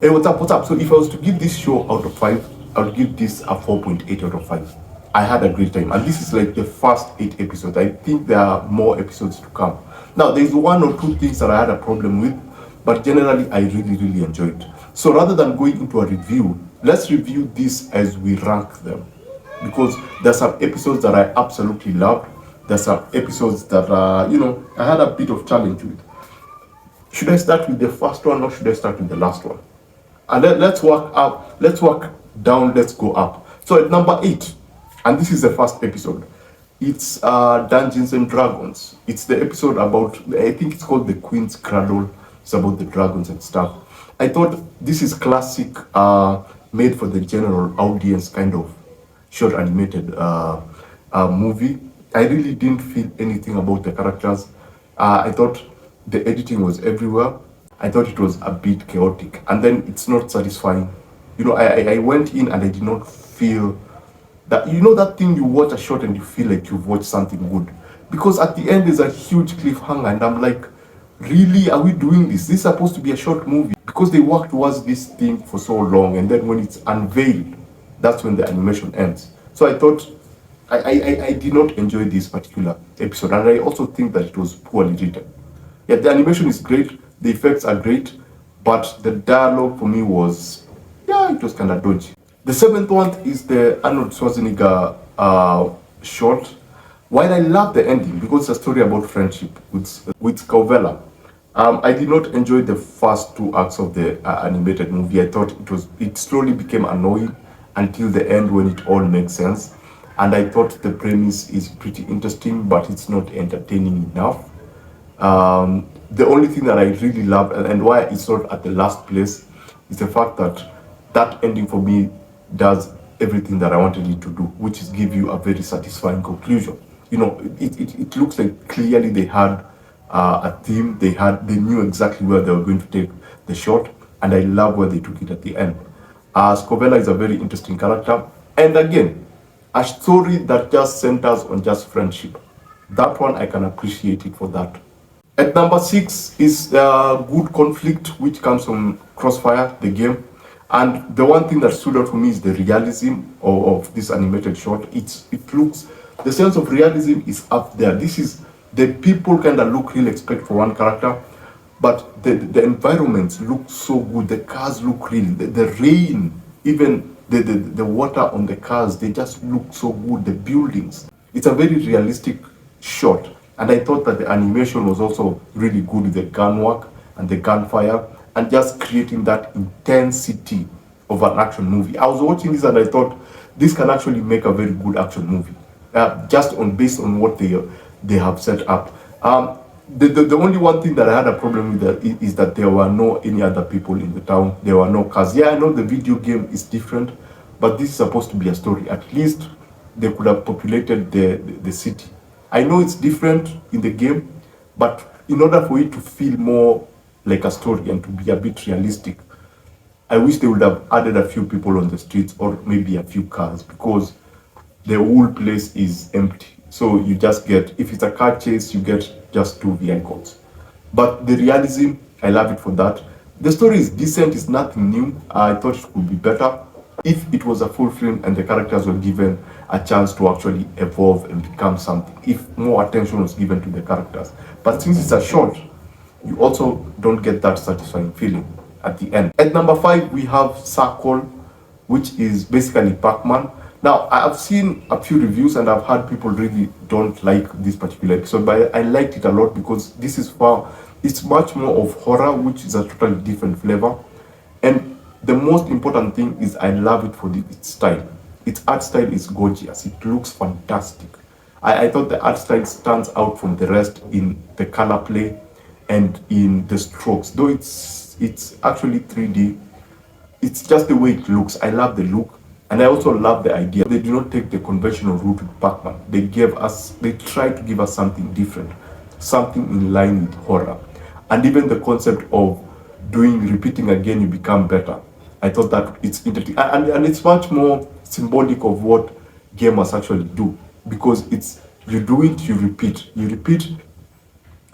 Hey, what's up? What's up? So, if I was to give this show out of 5, I would give this a 4.8 out of 5. I had a great time, and this is like the first 8 episodes. I think there are more episodes to come. Now, there's one or two things that I had a problem with, but generally, I really enjoyed. So, rather than going into a review, let's review this as we rank them, because there's some episodes that I absolutely loved. There's some episodes that I had a bit of challenge with. Should I start with the first one or should I start with the last one? And let's work up, let's work down, let's go up. So at number 8, and this is the first episode, it's Dungeons and Dragons. It's the episode about, I think it's called The Queen's Cradle. It's about the dragons and stuff. I thought this is classic, made for the general audience kind of short animated movie. I really didn't feel anything about the characters. I thought the editing was everywhere. I thought it was a bit chaotic, and then it's not satisfying. I went in and I did not feel that, that thing you watch a short and you feel like you've watched something good. Because at the end there's a huge cliffhanger, and I'm like, really, are we doing this? This is supposed to be a short movie. Because they worked towards this thing for so long, and then when it's unveiled, that's when the animation ends. So I thought, I did not enjoy this particular episode, and I also think that it was poorly written. Yeah, the animation is great, the effects are great, but the dialogue for me was, it was kind of dodgy. The seventh one is the Arnold Schwarzenegger short. While I love the ending because it's a story about friendship with Covella, I did not enjoy the first two acts of the animated movie. I thought it slowly became annoying until the end when it all makes sense. And I thought the premise is pretty interesting, but it's not entertaining enough. The only thing that I really love, and why it's not at the last place, is the fact that that ending for me does everything that I wanted it to do, which is give you a very satisfying conclusion. It looks like clearly they had a theme. They knew exactly where they were going to take the shot, and I love where they took it at the end. Scovella is a very interesting character, and again, a story that just centers on just friendship. That one I can appreciate it for that. At number 6 is Good Conflict, which comes from Crossfire, the game. And the one thing that stood out for me is the realism of this animated short. The sense of realism is up there. This is, the people kind of look real expect for one character, but the environments look so good. The cars look real. The rain, even the water on the cars, they just look so good. The buildings. It's a very realistic shot. And I thought that the animation was also really good with the gun work and the gunfire and just creating that intensity of an action movie. I was watching this and I thought this can actually make a very good action movie, just based on what they have set up. The only one thing that I had a problem with is that there were no any other people in the town. There were no cars. Yeah, I know the video game is different, but this is supposed to be a story. At least they could have populated the city. I know it's different in the game, but in order for it to feel more like a story and to be a bit realistic, I wish they would have added a few people on the streets or maybe a few cars, because the whole place is empty. So you just get, if it's a car chase, you get just 2 vehicles. But the realism, I love it for that. The story is decent, it's nothing new. I thought it could be better if it was a full film and the characters were given a chance to actually evolve and become something, if more attention was given to the characters. But since it's a short, you also don't get that satisfying feeling at the end. At number 5, we have Circle, which is basically Pac-Man. Now, I've seen a few reviews and I've heard people really don't like this particular episode, but I liked it a lot because it's much more of horror, which is a totally different flavor. And the most important thing is I love it for its style. Its art style is gorgeous. It looks fantastic. I thought the art style stands out from the rest in the color play and in the strokes. Though it's actually 3D, it's just the way it looks. I love the look, and I also love the idea. They do not take the conventional route with Pac-Man. They try to give us something different, something in line with horror. And even the concept of repeating again, you become better. I thought that it's interesting, and it's much more symbolic of what gamers actually do, because it's, you do it, you repeat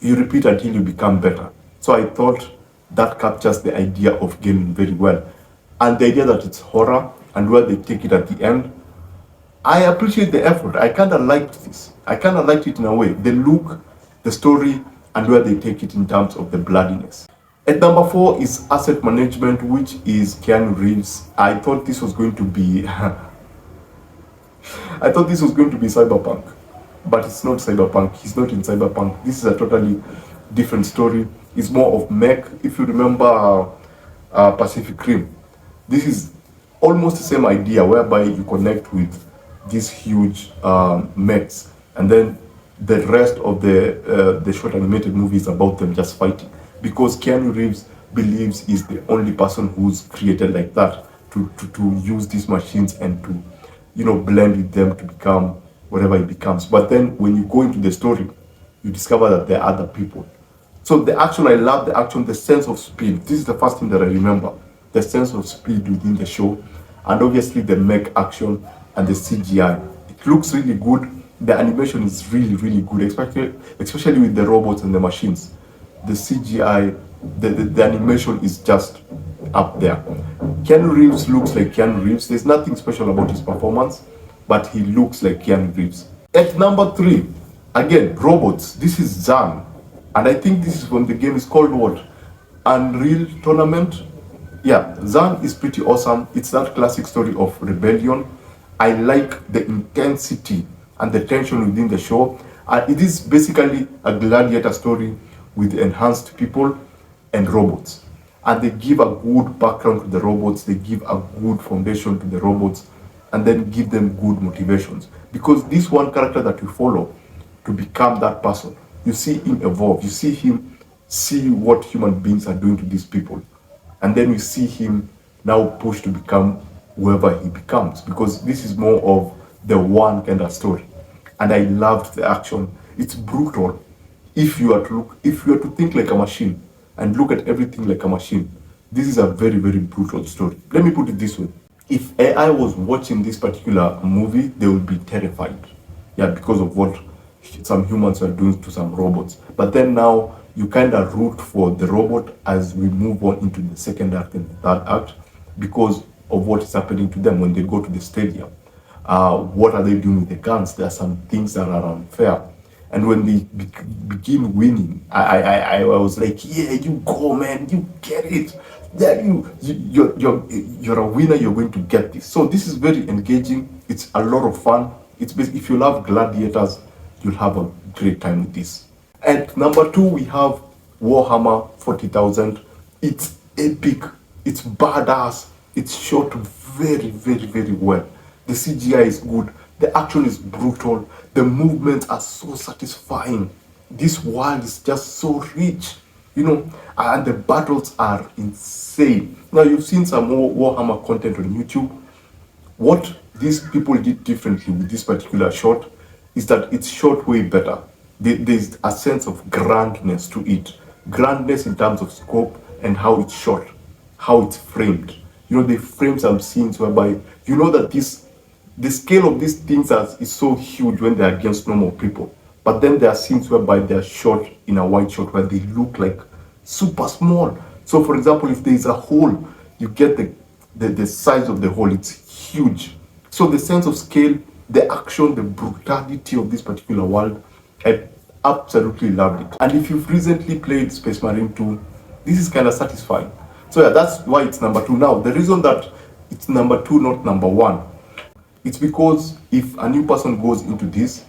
until you become better. So I thought that captures the idea of gaming very well. And the idea that it's horror and where they take it at the end, I appreciate the effort. I kind of liked this. I kind of liked it in a way. The look, the story, and where they take it in terms of the bloodiness. At number 4 is Asset Management, which is Keanu Reeves. I thought this was going to be I thought this was going to be Cyberpunk, but it's not Cyberpunk. He's not in Cyberpunk. This is a totally different story. It's more of mech. If you remember Pacific Rim, this is almost the same idea whereby you connect with these huge mechs, and then the rest of the short animated movie is about them just fighting, because Keanu Reeves believes he's the only person who's created like that to use these machines and to blend with them to become whatever it becomes. But then when you go into the story, you discover that there are other people. So the action, I love the action, the sense of speed. This is the first thing that I remember, the sense of speed within the show, and obviously the mech action and the CGI. It looks really good. The animation is really, really good, especially with the robots and the machines. The CGI, the animation is just up there. Keanu Reeves looks like Keanu Reeves. There's nothing special about his performance, but he looks like Keanu Reeves. At number 3, again, robots. This is Zan. And I think this is from the game is called what? Unreal Tournament? Yeah, Zan is pretty awesome. It's that classic story of rebellion. I like the intensity and the tension within the show. It is basically a gladiator story with enhanced people and robots. And they give a good background to the robots, they give a good foundation to the robots, and then give them good motivations. Because this one character that you follow to become that person, you see him evolve, you see him see what human beings are doing to these people. And then you see him now push to become whoever he becomes, because this is more of the one kind of story. And I loved the action. It's brutal. If you are to think like a machine and look at everything like a machine, this is a very, very brutal story. Let me put it this way. If AI was watching this particular movie, they would be terrified. Yeah, because of what some humans are doing to some robots. But then now you kind of root for the robot as we move on into the second act and the third act, because of what is happening to them when they go to the stadium. What are they doing with the guns? There are some things that are unfair. And when they begin winning, I was like, yeah, you go, man, you get it. Yeah, you're a winner. You're going to get this. So this is very engaging. It's a lot of fun. If you love gladiators, you'll have a great time with this. At number 2, we have Warhammer 40,000. It's epic. It's badass. It's shot very, very, very well. The CGI is good. The action is brutal. The movements are so satisfying. This world is just so rich, and the battles are insane. Now, you've seen some more Warhammer content on YouTube. What these people did differently with this particular shot is that it's shot way better. There's a sense of grandness to it. Grandness in terms of scope and how it's shot, how it's framed. They frame some scenes whereby that the scale of these things is so huge when they're against normal people. But then there are scenes whereby they're shot in a wide shot where they look like super small. So for example, if there is a hole, you get the size of the hole, it's huge. So the sense of scale, the action, the brutality of this particular world, I absolutely loved it. And if you've recently played Space Marine 2, this is kind of satisfying. So yeah, that's why it's number 2. Now, the reason that it's number 2, not number 1, it's because if a new person goes into this,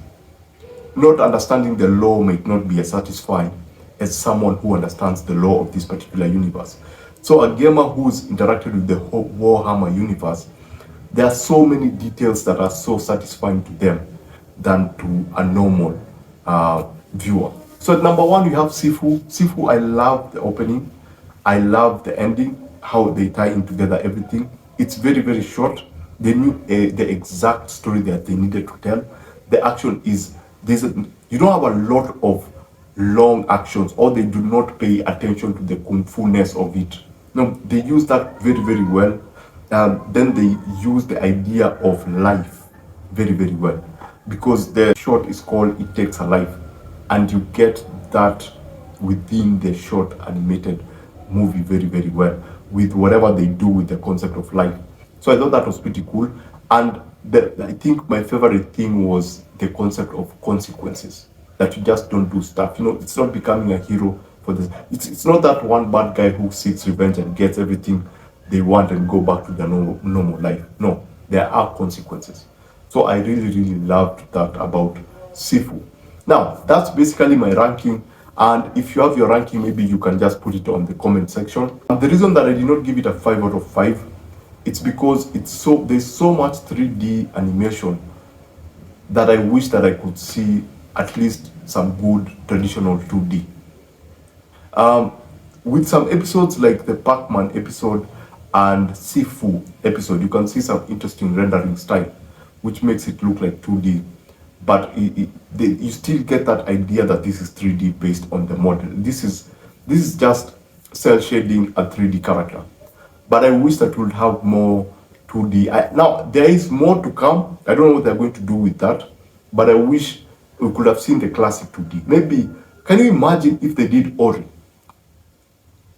not understanding the law might not be as satisfying as someone who understands the law of this particular universe. So a gamer who's interacted with the whole Warhammer universe, there are so many details that are so satisfying to them than to a normal viewer. So at number 1, you have Sifu. Sifu, I love the opening. I love the ending, how they tie in together everything. It's very, very short. They knew the exact story that they needed to tell. The action is, you don't have a lot of long actions, or they do not pay attention to the kung fu-ness of it. No, they use that very, very well. Then they use the idea of life very, very well, because the short is called It Takes a Life, and you get that within the short animated movie very, very well with whatever they do with the concept of life. So I thought that was pretty cool. And I think my favorite thing was the concept of consequences, that you just don't do stuff. It's not becoming a hero for this. It's not that one bad guy who seeks revenge and gets everything they want and go back to their normal life. No, there are consequences. So I really, really loved that about Sifu. Now, that's basically my ranking. And if you have your ranking, maybe you can just put it on the comment section. And the reason that I did not give it a 5 out of 5, it's because there's so much 3D animation that I wish that I could see at least some good traditional 2D. With some episodes like the Pac-Man episode and Sifu episode, you can see some interesting rendering style, which makes it look like 2D. But you still get that idea that this is 3D based on the model. This is just cell shading a 3D character. But I wish that we'd have more 2D. Now, there is more to come. I don't know what they're going to do with that. But I wish we could have seen the classic 2D. Maybe, can you imagine if they did Ori?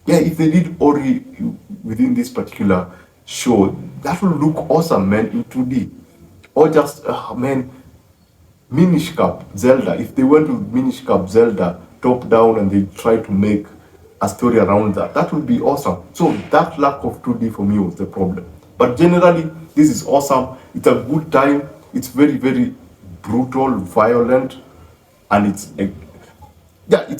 Yeah, if they did Ori within this particular show, that would look awesome, man, in 2D. Or just, man, Minish Cap Zelda. If they went with Minish Cap Zelda top down and they try to make a story around that would be awesome. So that lack of 2D for me was the problem. But generally, this is awesome. It's a good time. It's very, very brutal, violent, and it's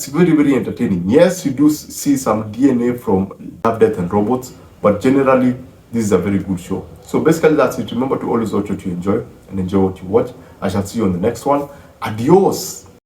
very, very entertaining. Yes, you do see some DNA from Love, Death and Robots, but generally, this is a very good show. So basically, that's it. Remember to always watch what you enjoy and enjoy what you watch. I shall see you on the next one. Adios.